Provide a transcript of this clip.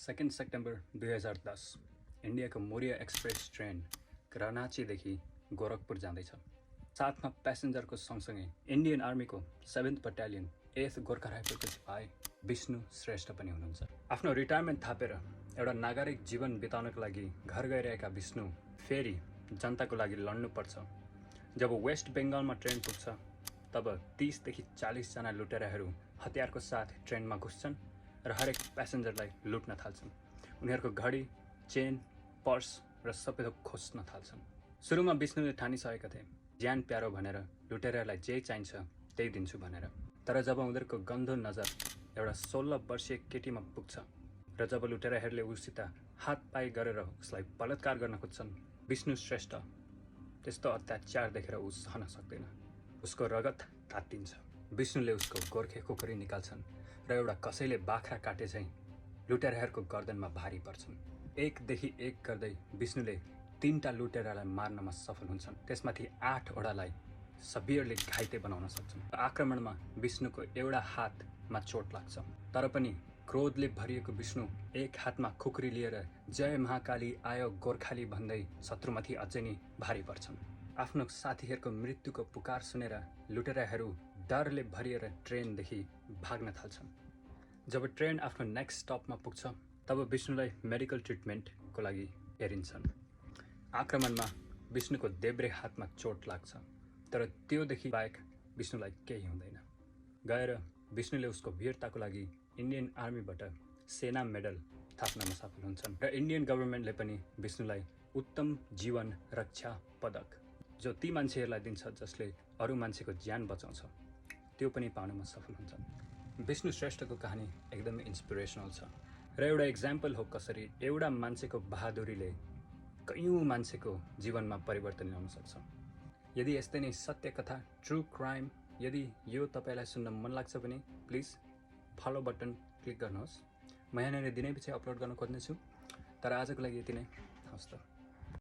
2 September 2010 इन्डियाको Moriya express train राँचीदेखि Gorakhpur जाँदैछ। साथमा प्यासेन्जरको सँगसँगै इन्डियन आर्मीको 7th बटालियन 8th गोर्खा राइफलको सिपाही विष्णु श्रेष्ठ पनि हुनुहुन्छ। आफ्नो रिटायरमेन्ट थापेर एउटा नागरिक जीवन बिताउनको लागि घर गइरहेका विष्णु फेरि जनताको लागि लड्नुपर्छ। जब वेस्ट बेङ्गलमा ट्रेन पुग्छ तब 30 देखि 40 जना लुटेराहरू हतियारको साथ ट्रेनमा घुस्छन् र हरेक प्यासेन्जरलाई लुट्न थाल्छन्। उनीहरूको घडी, चेन, पर्स र सबै थोक खोज्न थाल्छन्। सुरुमा विष्णुले ठानिसकेका थिए ज्यान प्यारो भनेर लुटेराहरूलाई जे चाहिन्छ त्यही दिन्छु भनेर। तर जब उनीहरूको गन्धो नजर एउटा 16 वर्षीय केटीमा पुग्छ र जब लुटेराहरूले उसित हातपाई गरेर उसलाई बलात्कार गर्न खोज्छन्, विष्णु श्रेष्ठ त्यस्तो अत्याचार देखेर ऊ सहन सक्दैन। उसको रगत तात्तिन्छ। विष्णुले उसको गोर्खे खुकुरी निकाल्छन् र एउटा कसैले बाख्रा काटे चाहिँ लुटेराहरूको गर्दनमा भारी पर्छन्। एकदेखि एक गर्दै विष्णुले 3टा लुटेरालाई मार्नमा सफल हुन्छन्। त्यसमाथि 8वटालाई सबियरले घाइते बनाउन सक्छन्। आक्रमणमा विष्णुको एउटा हातमा चोट लाग्छ, तर पनि क्रोधले भरिएको विष्णु एक हातमा खुकुरी लिएर जय महाकाली आयो गोर्खाली भन्दै शत्रुमाथि अझै नै भारी पर्छन्। आफ्नो साथीहरूको मृत्युको पुकार सुनेर लुटेराहरू डरले भरिएर ट्रेनदेखि भाग्न थाल्छन्। जब ट्रेन आफ्नो नेक्स्ट स्टपमा पुग्छ तब विष्णुलाई मेडिकल ट्रिटमेन्टको लागि हेरिन्छन्। आक्रमणमा विष्णुको देब्रे हातमा चोट लाग्छ, तर त्योदेखि बाहेक विष्णुलाई केही हुँदैन। गएर विष्णुले उसको वीरताको लागि इन्डियन आर्मीबाट सेना मेडल थाप्नमा सफल हुन्छन् र इन्डियन गभर्मेन्टले पनि विष्णुलाई उत्तम जीवन रक्षा पदक, जो ती मान्छेहरूलाई दिन्छ जसले अरू मान्छेको ज्यान बचाउँछ, त्यो पनि पाउनमा सफल हुन्छन्। विष्णु श्रेष्ठको कहानी एकदमै इन्स्पिरेसनल छ र एउटा इक्जाम्पल हो कसरी एउटा मान्छेको बहादुरीले कयौँ मान्छेको जीवनमा परिवर्तन ल्याउन सक्छ। यदि यस्तै नै सत्य कथा, ट्रु क्राइम यदि यो तपाईँलाई सुन्न मन लाग्छ भने प्लिज फलो बटन क्लिक गर्नुहोस्। म यहाँनिर दिनैपछि अपलोड गर्न खोज्नेछु। तर आजको लागि यति नै। हवस् त।